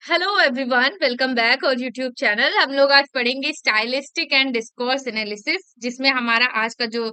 Hello everyone, welcome back और YouTube channel. हम लोग आज पढ़ेंगे स्टाइलिस्टिक एंड डिस्कोर्स एनालिसिस, जिसमें हमारा आज का जो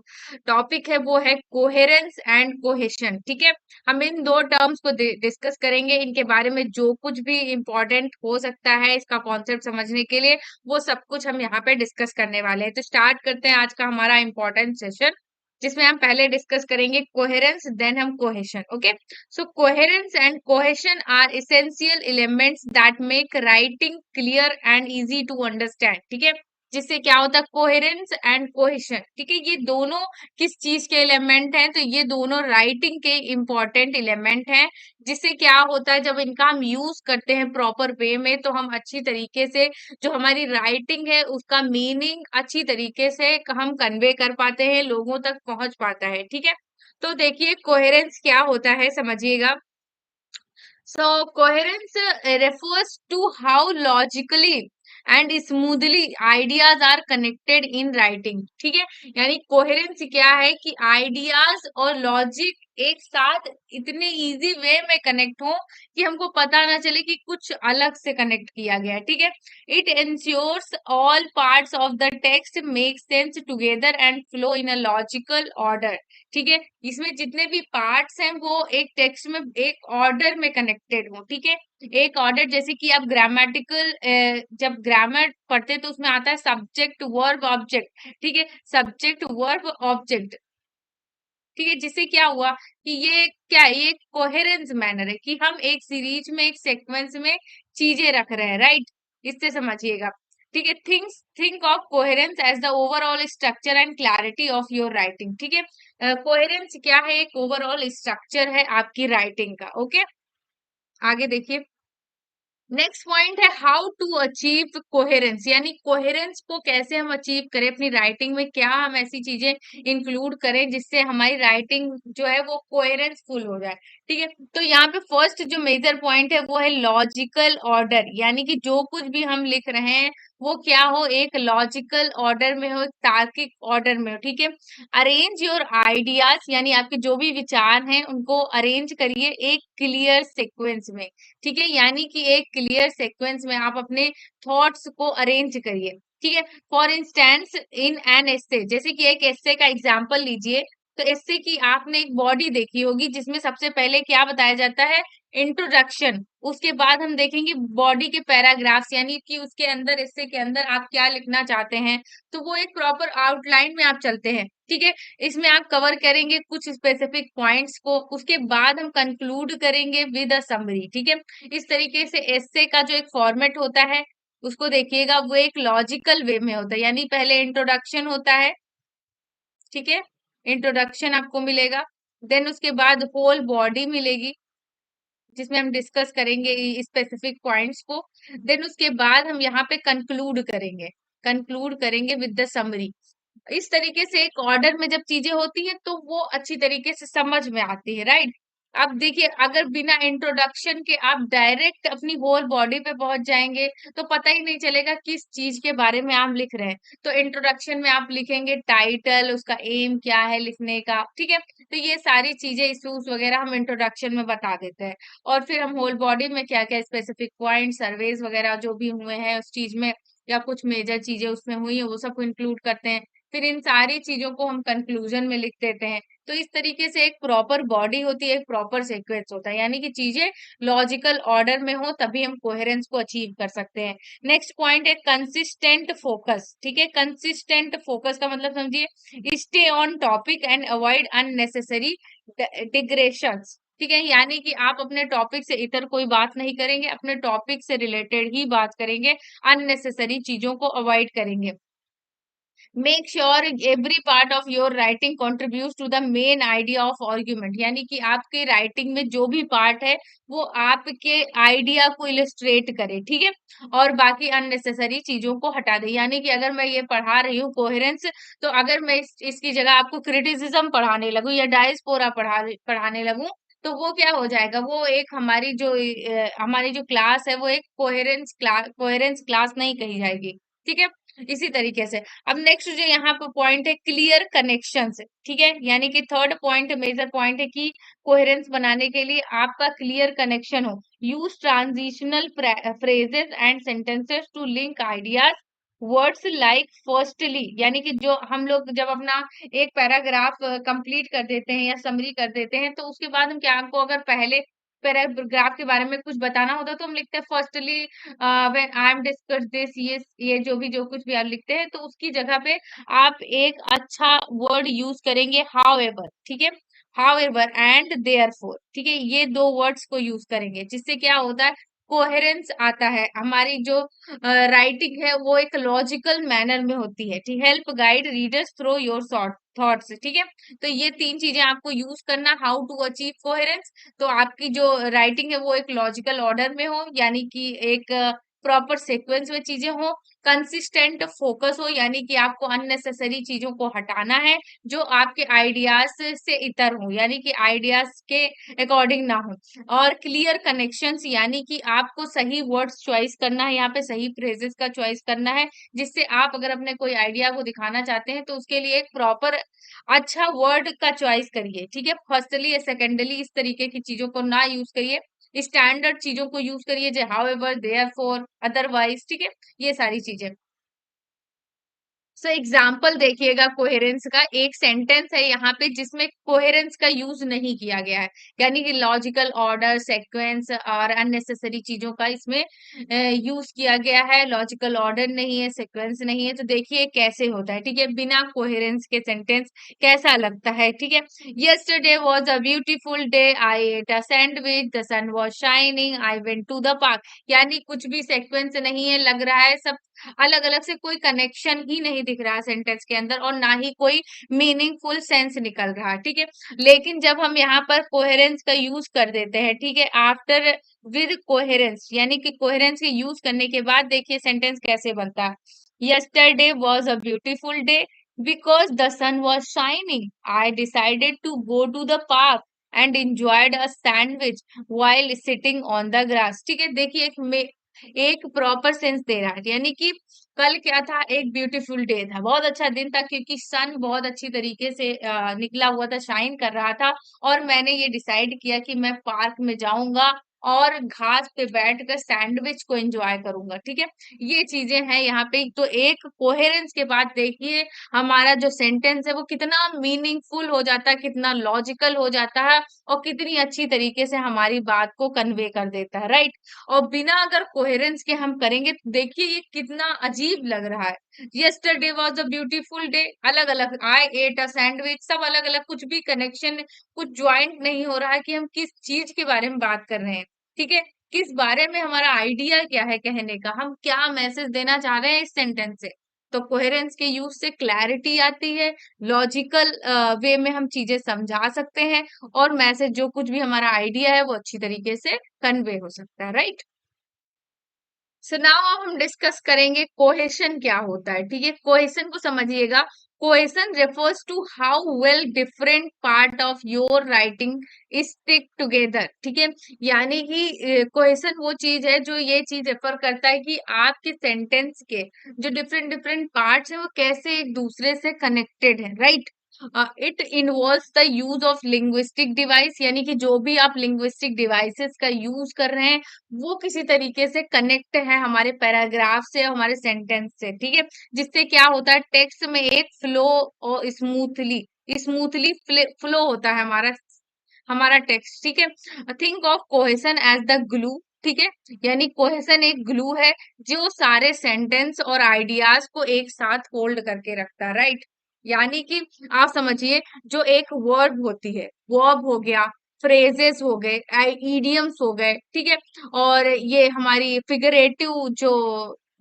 टॉपिक है वो है कोहेरेंस एंड कोहेशन। ठीक है, हम इन दो टर्म्स को डिस्कस करेंगे। इनके बारे में जो कुछ भी इम्पोर्टेंट हो सकता है इसका कॉन्सेप्ट समझने के लिए, वो सब कुछ हम यहाँ पे डिस्कस करने वाले हैं। तो स्टार्ट करते हैं आज का हमारा इम्पोर्टेंट सेशन, जिसमें हम पहले डिस्कस करेंगे कोहेरेंस, देन हम cohesion. Okay, so coherence and cohesion are essential elements that make writing clear and easy to understand। ठीक है, जिससे क्या होता है कोहेरेंस एंड कोहेशन। ठीक है, ये दोनों किस चीज के एलिमेंट हैं? तो ये दोनों राइटिंग के इंपॉर्टेंट एलिमेंट हैं। जिससे क्या होता है, जब इनका हम यूज करते हैं प्रॉपर वे में, तो हम अच्छी तरीके से जो हमारी राइटिंग है उसका मीनिंग अच्छी तरीके से हम कन्वे कर पाते हैं, लोगों तक पहुंच पाता है। ठीक है, तो देखिए कोहेरेंस क्या होता है, समझिएगा। So coherence refers to how logically and smoothly ideas are connected in writing। ठीक है, यानी कोहेरेंस क्या है कि आइडियाज और लॉजिक एक साथ इतने इजी वे में कनेक्ट हो कि हमको पता ना चले कि कुछ अलग से कनेक्ट किया गया है। ठीक है, it ensures all parts of the text make sense together and flow in a logical order। ठीक है, इसमें जितने भी पार्ट्स हैं वो एक टेक्स्ट में एक ऑर्डर में कनेक्टेड हो। ठीक है, एक ऑर्डर, जैसे कि आप ग्रामेटिकल, जब ग्रामर पढ़ते हैं तो उसमें आता है सब्जेक्ट वर्ब ऑब्जेक्ट। ठीक है, सब्जेक्ट वर्ब ऑब्जेक्ट। ठीक है, जिससे क्या हुआ कि ये क्या है, ये कोहेरेंस मैनर है कि हम एक सीरीज में एक सीक्वेंस में चीजें रख रहे हैं। राइट, इससे समझिएगा। ठीक है, think of coherence as the overall structure and clarity of your writing. ठीक है, कोहेरेंस क्या है? एक ओवरऑल स्ट्रक्चर है आपकी राइटिंग का। ओके, आगे देखिए। नेक्स्ट पॉइंट है हाउ टू अचीव कोहेरेंस, यानी कोहेरेंस को कैसे हम अचीव करें अपनी राइटिंग में, क्या हम ऐसी चीजें इंक्लूड करें जिससे हमारी राइटिंग जो है वो कोहेरेंस फुल हो जाए। ठीक है, तो यहाँ पे फर्स्ट जो मेजर पॉइंट है वो है लॉजिकल ऑर्डर, यानी कि जो कुछ भी हम लिख रहे हैं वो क्या हो, एक लॉजिकल ऑर्डर में हो, एक तार्किक ऑर्डर में हो। ठीक है, अरेंज योर आइडियाज, यानी आपके जो भी विचार हैं उनको अरेंज करिए एक क्लियर सीक्वेंस में। ठीक है, यानी कि एक क्लियर सीक्वेंस में आप अपने थॉट्स को अरेंज करिए। ठीक है, फॉर इंस्टेंस इन एन एस्से, जैसे कि एक एस्से का एग्जांपल लीजिए। तो एस्से की आपने एक बॉडी देखी होगी जिसमें सबसे पहले क्या बताया जाता है, इंट्रोडक्शन। उसके बाद हम देखेंगे बॉडी के पैराग्राफ्स, यानी कि उसके अंदर, एस्से के अंदर आप क्या लिखना चाहते हैं। तो वो एक प्रॉपर आउटलाइन में आप चलते हैं। ठीक है, इसमें आप कवर करेंगे कुछ स्पेसिफिक पॉइंट्स को, उसके बाद हम कंक्लूड करेंगे विद अ समरी। ठीक है, इस तरीके से एस्से का जो एक फॉर्मेट होता है उसको देखिएगा, वो एक लॉजिकल वे में होता है। यानी पहले इंट्रोडक्शन होता है। ठीक है, इंट्रोडक्शन आपको मिलेगा, देन उसके बाद होल बॉडी मिलेगी जिसमें हम डिस्कस करेंगे स्पेसिफिक पॉइंट्स को। देन उसके बाद हम यहाँ पे कंक्लूड करेंगे विद द समरी। इस तरीके से एक ऑर्डर में जब चीजें होती है तो वो अच्छी तरीके से समझ में आती है। राइट, अब देखिए, अगर बिना इंट्रोडक्शन के आप डायरेक्ट अपनी होल बॉडी पे पहुंच जाएंगे तो पता ही नहीं चलेगा किस चीज के बारे में आप लिख रहे हैं। तो इंट्रोडक्शन में आप लिखेंगे टाइटल, उसका एम क्या है लिखने का। ठीक है, तो ये सारी चीजें इश्यूज वगैरह हम इंट्रोडक्शन में बता देते हैं। और फिर हम होल बॉडी में क्या क्या स्पेसिफिक पॉइंट, सर्वेज वगैरह जो भी हुए हैं उस चीज में, या कुछ मेजर चीजें उसमें हुई है वो सबको इंक्लूड करते हैं। फिर इन सारी चीजों को हम कंक्लूजन में लिख देते हैं। तो इस तरीके से एक प्रॉपर बॉडी होती है, एक प्रॉपर सीक्वेंस होता है, यानी कि चीजें लॉजिकल ऑर्डर में हो तभी हम कोहेरेंस को अचीव कर सकते हैं। नेक्स्ट पॉइंट है कंसिस्टेंट फोकस। ठीक है, कंसिस्टेंट फोकस का मतलब समझिए, stay on topic and avoid unnecessary digressions. ठीक है, यानी कि आप अपने टॉपिक से इतर कोई बात नहीं करेंगे, अपने टॉपिक से रिलेटेड ही बात करेंगे, अननेसेसरी चीजों को अवॉइड करेंगे। Make sure every part of your writing contribute to the main idea of argument, यानी कि आपके राइटिंग में जो भी पार्ट है वो आपके आइडिया को इलिस्ट्रेट करे। ठीक है, और बाकी अननेसेसरी चीजों को हटा दे। यानी कि अगर मैं ये पढ़ा रही हूँ कोहेरेंस, तो अगर मैं इसकी जगह आपको क्रिटिसिज्म पढ़ाने लगूं या डायस्पोरा पढ़ाने लगूं, तो वो क्या हो जाएगा, वो एक हमारी जो क्लास है वो एक कोहेरेंस क्लास नहीं कही जाएगी। ठीक है, इसी तरीके से अब नेक्स्ट जो यहाँ पे पॉइंट है क्लियर कनेक्शंस, ठीक है, यानी कि थर्ड पॉइंट मेजर पॉइंट है कि कोहेरेंस बनाने के लिए आपका क्लियर कनेक्शन हो। Use transitional phrases and sentences to link ideas. Words like firstly, यानी कि जो हम लोग जब अपना एक पैराग्राफ कंप्लीट कर देते हैं या समरी कर देते हैं, तो उसके बाद हम क्या, हमको अगर पहले पैराग्राफ के बारे में कुछ बताना होता है तो हम लिखते हैं firstly when I am discuss this, ये जो कुछ भी आप लिखते हैं, तो उसकी जगह पे आप एक अच्छा वर्ड यूज करेंगे हाउएवर, ठीक है, हाउएवर एंड देयरफॉर, ठीक है, ये दो वर्ड्स को यूज करेंगे, जिससे क्या होता है, कोहेरेंस आता है, हमारी जो राइटिंग है वो एक लॉजिकल मैनर में होती है, ठीक, help guide readers through your thoughts, ठीक है। तो ये तीन चीजें आपको यूज करना, हाउ टू अचीव कोहेरेंस। तो आपकी जो राइटिंग है वो एक लॉजिकल ऑर्डर में हो, यानी कि एक प्रॉपर सीक्वेंस में चीजें हो, कंसिस्टेंट फोकस हो, यानी कि आपको अननेसेसरी चीजों को हटाना है जो आपके आइडियाज से इतर हो, यानी कि आइडियाज के अकॉर्डिंग ना हो, और क्लियर कनेक्शंस, यानी कि आपको सही वर्ड्स चॉइस करना है, यहाँ पे सही फ्रेजेस का चॉइस करना है, जिससे आप अगर अपने कोई आइडिया को दिखाना चाहते हैं तो उसके लिए एक प्रॉपर अच्छा वर्ड का चॉइस करिए, ठीक है, फर्स्टली या सेकेंडली इस तरीके की चीजों को ना यूज करिए, स्टैंडर्ड चीजों को यूज करिए, जो हाउएवर, देयरफॉर, अदरवाइज, ठीक है, ये सारी चीजें। सो एग्जाम्पल देखिएगा कोहेरेंस का, एक सेंटेंस है यहाँ पे जिसमें कोहेरेंस का यूज नहीं किया गया है, यानी कि लॉजिकल ऑर्डर, सीक्वेंस और अननेसेसरी चीजों का इसमें यूज किया गया है, लॉजिकल ऑर्डर नहीं है, सीक्वेंस नहीं है, तो देखिए कैसे होता है, ठीक है, बिना कोहेरेंस के सेंटेंस कैसा लगता है, ठीक है। Yesterday was a beautiful day, I ate a sandwich, the sun was shining, I went to the park, यानी कुछ भी सीक्वेंस नहीं है, लग रहा है सब अलग अलग से, कोई कनेक्शन ही नहीं दिख रहा सेंटेंस के अंदर, और ना ही कोई मीनिंगफुल सेंस निकल रहा, ठीक है। लेकिन जब हम यहाँ पर कोहेरेंस का यूज कर देते हैं, ठीक है, आफ्टर विद कोहेरेंस, यानी कि कोहेरेंस के यूज करने के बाद देखिए सेंटेंस कैसे बनता है। Yesterday was a beautiful day because the sun was shining, I decided to go to the park and enjoyed a sandwich while sitting on the grass, ठीक है, देखिए एक प्रॉपर सेंस दे रहा है, यानी कि कल क्या था, एक ब्यूटीफुल डे था, बहुत अच्छा दिन था, क्योंकि सन बहुत अच्छी तरीके से निकला हुआ था, शाइन कर रहा था, और मैंने ये डिसाइड किया कि मैं पार्क में जाऊंगा और घास पे बैठकर सैंडविच को एंजॉय करूंगा, ठीक है। ये चीजें हैं यहाँ पे, तो एक कोहेरेंस के बाद देखिए हमारा जो सेंटेंस है वो कितना मीनिंगफुल हो जाता है, कितना लॉजिकल हो जाता है, और कितनी अच्छी तरीके से हमारी बात को कन्वे कर देता है, राइट। और बिना अगर कोहेरेंस के हम करेंगे तो देखिए ये कितना अजीब लग रहा है। Yesterday was a beautiful day, अलग अलग, आई एट अ सैंडविच, सब अलग अलग, कुछ भी कनेक्शन, कुछ ज्वाइंट नहीं हो रहा है कि हम किस चीज के बारे में बात कर रहे हैं, ठीक है, किस बारे में, हमारा आइडिया क्या है कहने का, हम क्या मैसेज देना चाह रहे हैं इस सेंटेंस से। तो कोहेरेंस के यूज से क्लैरिटी आती है, लॉजिकल वे में हम चीजें समझा सकते हैं, और मैसेज जो कुछ भी हमारा आइडिया है वो अच्छी तरीके से कन्वे हो सकता है, राइट। सो नाउ अब हम डिस्कस करेंगे कोहेशन क्या होता है, ठीक है, कोहेशन को समझिएगा। Cohesion refers to how well different part of your writing stick together, ठीक है, यानी कि कोहेशन वो चीज है जो ये चीज रेफर करता है कि आपके सेंटेंस के जो डिफरेंट डिफरेंट पार्ट्स हैं वो कैसे एक दूसरे से कनेक्टेड है, right. It involves the use of linguistic device, यानी कि जो भी आप लिंग्विस्टिक डिवाइसेस का यूज कर रहे हैं वो किसी तरीके से कनेक्ट है हमारे पैराग्राफ से, हमारे सेंटेंस से, ठीक है, जिससे क्या होता है टेक्स्ट में एक फ्लो और स्मूथली स्मूथली फ्लो होता है हमारा हमारा टेक्स्ट, ठीक है। Think of cohesion as the glue, ठीक है, यानी कोहेशन एक ग्लू है जो सारे सेंटेंस और आइडियाज को एक साथ होल्ड करके रखता है, राइट। यानी कि आप समझिए जो एक वर्ब होती है, वर्ब हो गया, फ्रेजेस हो गए, इडियम्स हो गए, ठीक है, और ये हमारी फिगरेटिव जो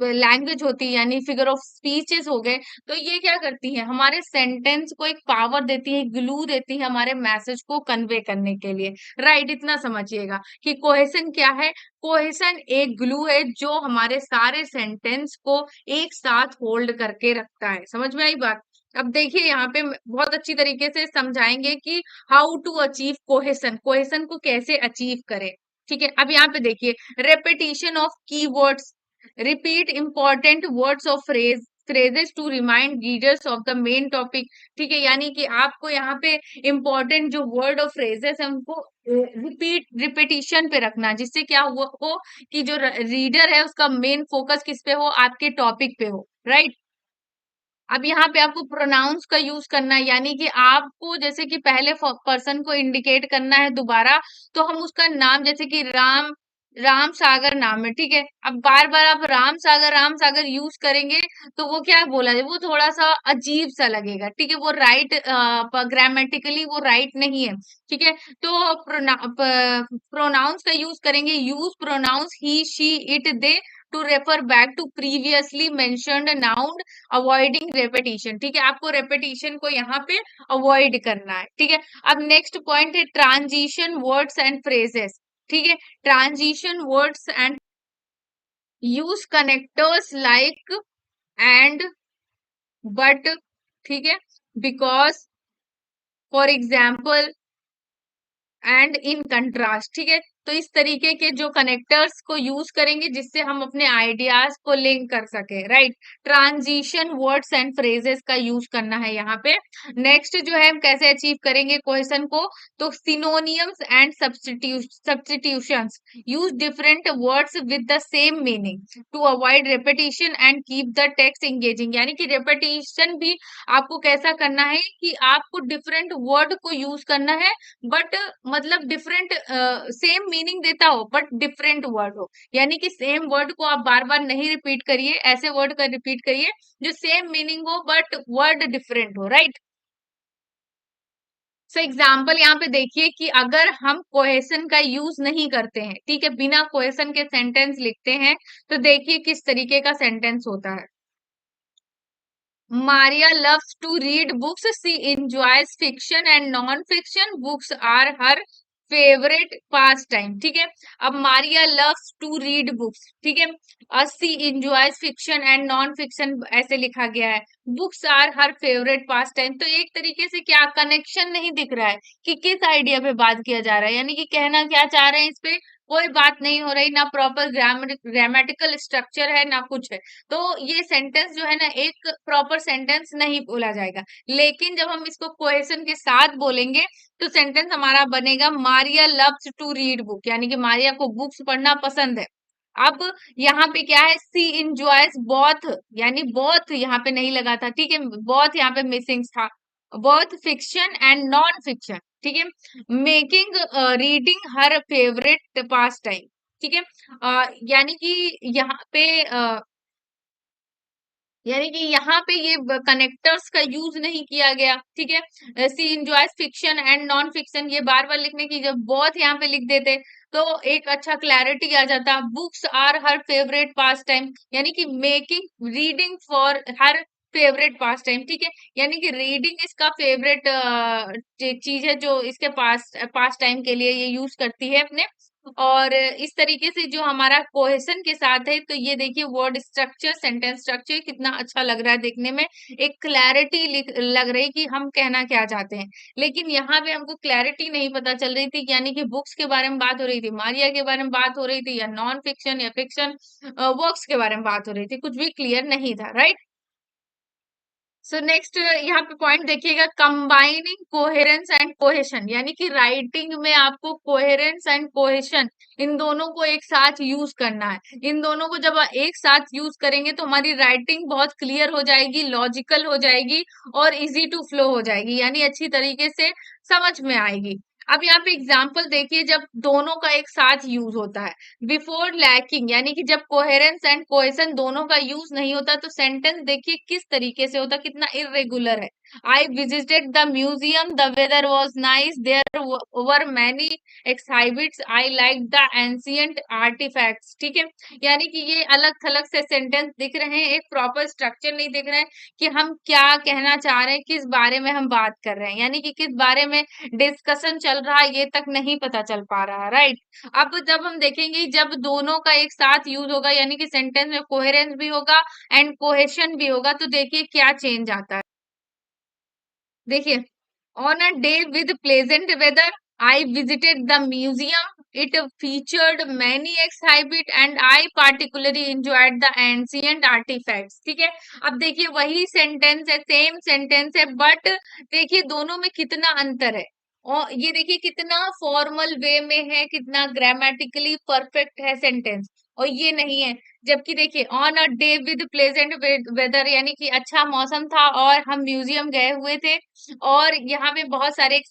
लैंग्वेज होती है, यानी फिगर ऑफ स्पीचेस हो गए, तो ये क्या करती है, हमारे सेंटेंस को एक पावर देती है, ग्लू देती है हमारे मैसेज को कन्वे करने के लिए, राइट। इतना समझिएगा कि कोहेशन क्या है, कोहेशन एक ग्लू है जो हमारे सारे सेंटेंस को एक साथ होल्ड करके रखता है, समझ में आई बात। अब देखिए यहाँ पे बहुत अच्छी तरीके से समझाएंगे कि how to achieve cohesion, cohesion को कैसे अचीव करें, ठीक है। अब यहाँ पे देखिए repetition of keywords, repeat important words of phrase, phrases to remind readers of the main topic। ठीक है, यानी कि आपको यहाँ पे इम्पोर्टेंट जो वर्ड और फ्रेजेस है उनको रिपीटिशन पे रखना, जिससे क्या हो कि जो रीडर है उसका मेन फोकस किस पे हो, आपके टॉपिक पे हो, राइट। अब यहाँ पे आपको प्रोनाउंस का यूज करना है, यानी कि आपको जैसे कि पहले पर्सन को इंडिकेट करना है दोबारा, तो हम उसका नाम जैसे कि राम सागर नाम है, ठीक है। अब बार बार आप राम सागर यूज करेंगे तो वो क्या बोला जाए, वो थोड़ा सा अजीब सा लगेगा, ठीक है। वो राइट ग्रामेटिकली वो राइट नहीं है, ठीक है। तो प्रोनाउंस का यूज करेंगे, use pronouns he she it they to refer back to previously mentioned noun, avoiding repetition, ठीक है। आपको रेपिटेशन को यहाँ पे अवॉइड करना है, ठीक है। अब नेक्स्ट पॉइंट है ट्रांजिशन वर्ड्स एंड फ्रेजेस, ठीक है। Transition words and use connectors like and, but, ठीक है, because, for example and in contrast, ठीक है। तो इस तरीके के जो कनेक्टर्स को यूज करेंगे जिससे हम अपने आइडियाज को लिंक कर सके, right. Transition words and phrases का यूज करना है यहाँ पे। नेक्स्ट जो है हम कैसे अचीव करेंगे क्वेश्चन को, तो synonyms and substitutions, use different words with the same meaning to avoid repetition and keep the text engaging, यानी कि रेपिटेशन भी आपको कैसा करना है कि आपको डिफरेंट वर्ड को यूज करना है, बट मतलब डिफरेंट सेम मीनिंग देता हो बट डिफरेंट वर्ड हो, यानी कि सेम वर्ड को आप बार बार नहीं रिपीट करिए, ऐसे वर्ड का रिपीट करिए जो सेम मीनिंग हो बट वर्ड डिफरेंट हो, राइट। सो एग्जाम्पल यहाँ पे देखिए कि अगर हम कोहेशन का यूज नहीं करते हैं, ठीक है, बिना कोहेशन के सेंटेंस लिखते हैं, तो देखिए किस तरीके का सेंटेंस होता है। Maria loves to read books. She enjoys fiction and non-fiction. Books are her favourite pastime, ठीक है। अब Maria loves to read books, ठीक है। She enjoys fiction and non fiction ऐसे लिखा गया है। Books are her favourite pastime, तो एक तरीके से क्या कनेक्शन नहीं दिख रहा है कि किस आइडिया पे बात किया जा रहा है, यानी कि कहना क्या चाह रहे हैं, इस पे कोई बात नहीं हो रही, ना प्रॉपर ग्रामेटिकल स्ट्रक्चर है ना कुछ है। तो ये सेंटेंस जो है ना एक प्रॉपर सेंटेंस नहीं बोला जाएगा। लेकिन जब हम इसको क्वेश्चन के साथ बोलेंगे तो सेंटेंस हमारा बनेगा Maria loves to read book, यानी कि मारिया को बुक्स पढ़ना पसंद है। अब यहाँ पे क्या है, सी इंजॉयज बोथ, यानी बोथ यहाँ पे नहीं लगा था, ठीक है, बोथ यहाँ पे मिसिंग था। Both fiction and non fiction, ठीक है। मेकिंग रीडिंग हर फेवरेट पास टाइम, ठीक है। यानी कि यहाँ पे यानी कि यहाँ पे ये कनेक्टर्स का यूज नहीं किया गया, ठीक है। She enjoys fiction and non fiction, ये बार बार लिखने की जब बहुत यहाँ पे लिख देते तो एक अच्छा क्लैरिटी आ जाता। Books are her favourite pastime, यानी कि making reading for her favourite pastime, ठीक है। यानी कि रीडिंग इसका फेवरेट चीज है जो इसके पास टाइम के लिए ये यूज करती है अपने। और इस तरीके से जो हमारा कोहेशन के साथ है, तो ये देखिए वर्ड स्ट्रक्चर, सेंटेंस स्ट्रक्चर कितना अच्छा लग रहा है देखने में, एक क्लैरिटी लग रही कि हम कहना क्या चाहते हैं। लेकिन यहाँ पे हमको क्लैरिटी नहीं पता चल रही थी, यानी कि बुक्स के बारे में बात हो रही थी, मारिया के बारे में बात हो रही थी, या नॉन फिक्शन या फिक्शन वर्क्स के बारे में बात हो रही थी, कुछ भी क्लियर नहीं था, राइट। सो नेक्स्ट यहाँ पे पॉइंट देखिएगा, कंबाइनिंग कोहेरेंस एंड कोहेशन, यानी कि राइटिंग में आपको कोहेरेंस एंड कोहेशन इन दोनों को एक साथ यूज करना है। इन दोनों को जब एक साथ यूज करेंगे तो हमारी राइटिंग बहुत क्लियर हो जाएगी, लॉजिकल हो जाएगी और इजी टू फ्लो हो जाएगी, यानी अच्छी तरीके से समझ में आएगी। अब यहाँ पे एग्जाम्पल देखिए, जब दोनों का एक साथ यूज होता है, बिफोर लैकिंग, यानी कि जब कोहेरेंस एंड कोहेशन दोनों का यूज नहीं होता तो सेंटेंस देखिए किस तरीके से होता, कितना इरेगुलर है। I visited the museum, the weather was nice, there were many exhibits, I like the ancient artefacts, ठीक है। यानी कि ये अलग थलग से सेंटेंस दिख रहे हैं, एक प्रॉपर स्ट्रक्चर नहीं दिख रहा है कि हम क्या कहना चाह रहे हैं, किस बारे में हम बात कर रहे हैं, यानी कि किस बारे में डिस्कशन चल रहा है ये तक नहीं पता चल पा रहा है, राइट। अब जब हम देखेंगे जब दोनों का एक साथ यूज होगा, यानी कि सेंटेंस में कोहेरेंस भी होगा एंड कोहेशन भी होगा, तो देखिए क्या चेंज आता है। देखिए, on a day with pleasant weather, I visited the museum, it featured many exhibit and I particularly enjoyed the ancient artifacts। ठीक है, अब देखिए वही सेंटेंस है, सेम सेंटेंस है, बट देखिए दोनों में कितना अंतर है। और ये देखिए कितना फॉर्मल वे में है, कितना ग्रामेटिकली परफेक्ट है सेंटेंस, और ये नहीं है। जबकि देखिए on a day with pleasant weather, यानी कि अच्छा मौसम था और हम म्यूजियम गए हुए थे, और यहाँ पे बहुत सारे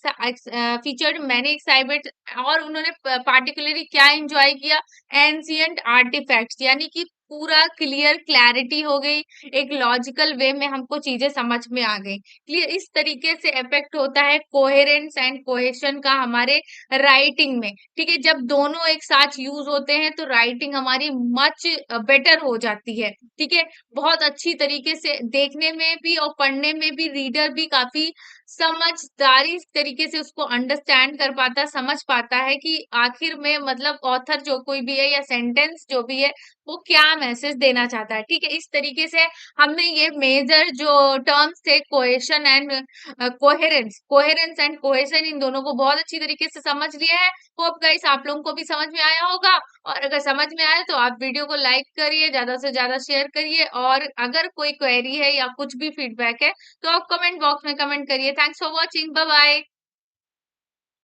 फीचर्ड मैनी एक्साइबिट, और उन्होंने पार्टिकुलरली क्या एंजॉय किया, एंशियंट आर्टिफैक्ट्स, यानी कि पूरा क्लियर क्लैरिटी हो गई, एक लॉजिकल वे में हमको चीजें समझ में आ गई क्लियर। इस तरीके से इफेक्ट होता है कोहेरेंस एंड कोहेशन का हमारे राइटिंग में। ठीक है, जब दोनों एक साथ यूज होते हैं तो राइटिंग हमारी मच बेटर हो जाती है। ठीक है, बहुत अच्छी तरीके से देखने में भी और पढ़ने में भी रीडर भी काफी समझदारी तरीके से उसको अंडरस्टैंड कर पाता, समझ पाता है कि आखिर में मतलब ऑथर जो कोई भी है या सेंटेंस जो भी है वो क्या मैसेज देना चाहता है। ठीक है, इस तरीके से हमने ये मेजर जो टर्म्स थे cohesion and coherence, coherence and cohesion, इन दोनों को बहुत अच्छी तरीके से समझ लिया है। होप गाइस आप लोगों को भी समझ में आया होगा, और अगर समझ में आया तो आप वीडियो को लाइक करिए, ज्यादा से ज्यादा शेयर करिए, और अगर कोई क्वेरी है या कुछ भी फीडबैक है तो आप कमेंट बॉक्स में कमेंट करिए। Thanks for watching, bye bye.